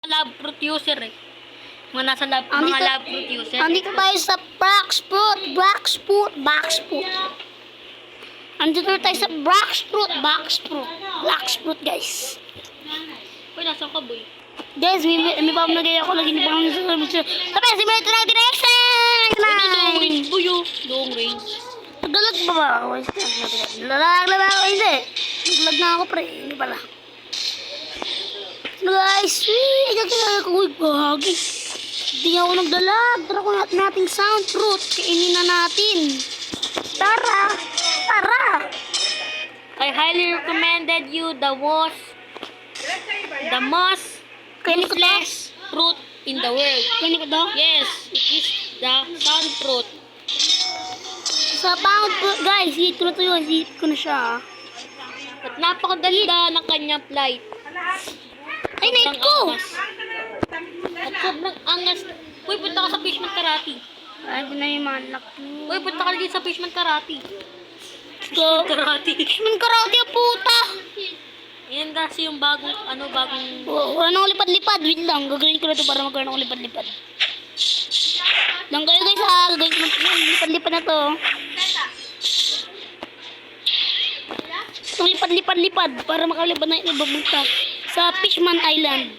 lab fruit user eh. Mga nasa lab, mga lab fruit user. Andito tayo sa Blacksprout. Andito tayo sa Blacksprout, guys. Uy, nasa ka boy? Guys, may pamagay ako lagi ni pang sa simulator natin exam! Long range boy oh. Long range. Naglag ba ba ako? Naglag ba ako? Hindi. Naglag na ako pre. Hindi pala. Guys, naglag ako. Uy, gagi. Hindi ako nagdalag. Tara ko natin sound fruit. Kainin na natin. Tara. I highly recommended you the most useless fruit in the world. Kainin ko to? Yes, it is the sun fruit. Sa pound fruit, guys. Hit ko na to yun. Hit ko na siya. At napakaganda ng kanyang flight. Ay, night ko! At sobrang angas. Uy, punta ka sa Fishman Karate. Ay, ito na yung manlak. Uy, punta ka dito sa Fishman Karate. So, Karate. man karate ang puta! Yan kasi yung bagong, Wala nang lipad-lipad. Wait lang. Gagawin ko na to para magkaroon ng lipad-lipad. Lang kayo guys ha. Gagawin ko na lipad-lipad na to. Itong lipad-lipad para makalipad na yung ibabunta sa Fishman Island.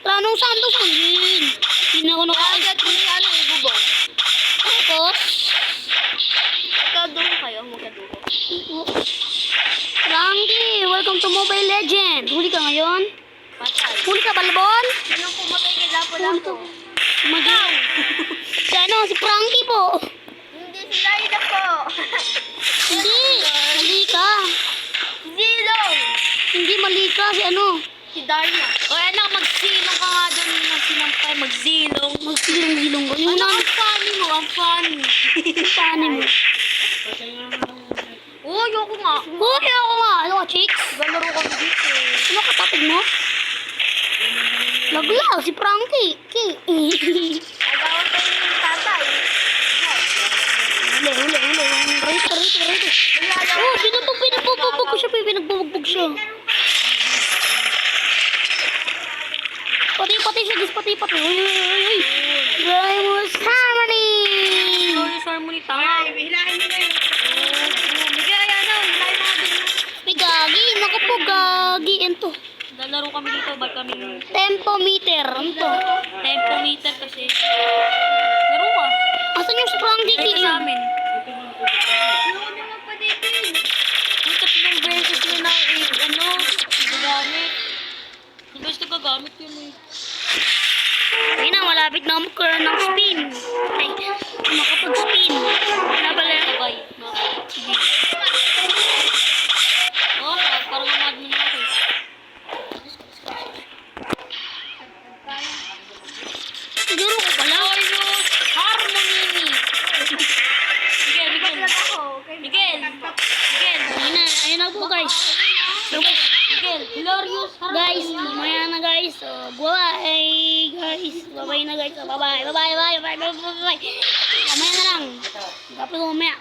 Ranong Santos Angin. Hindi na ako Agad mo yung ibubong. Tapos, Magkaduho kayo, magkaduho. Frankie, welcome to Mobile Legends. Huli ka ngayon? Patay. Huli ka, Balbon? Sinong pumatay kay Lapo-Lapo? Magaw. Si ano, si Frankie po. Hindi sila ina po. Hindi, mali ka. Zilong. Hindi mali ka, si ano. Si Darna. O anak, magsilong ka nga doon ng sinampay. Magsilong. Magsilong-silong ko. Yung Ano nang ang funny mo? Ang funny. paano mo. Oo, ayoko nga. Huli ako nga. Ano ka, chicks? Galaro kami dito eh. Ano kapatid mo? Laglaw, si Frankie. Agawan kayo ng tatay. Huli. Rito. Oh, pinabugbog ko siya. Pinagbubugbog siya. Pati siya, guys. Pati. Uy. Ramos Harmony. Sorry mo ni tanga. Hilahin mo na yun. Bigay, hilahin mo na din. May gagi. Naku po, gagi. Ento. Lalaro kami dito. Ba't kami Tempometer. Ento. tempometer kasi. Laro ka. Asan yung Frankie? Dito sa amin. Laro naman pa dito eh. Yung tatlong beses mo na gagamit. Yung beses na gagamit yun eh. Ayun na, malapit na magkaroon ng spin. Ay, makapag-spin. Wala pala. Sabay. Sige. Oh, parang namad mo na ako eh. Siguro ko pala. Glorious Harmony. Miguel. Ayun na po guys. So, Miguel, Glorious Harmony. guys, mamaya na guys. So, bye guys. Bye na guys. Bye. Mamaya na lang. Dapat mamaya.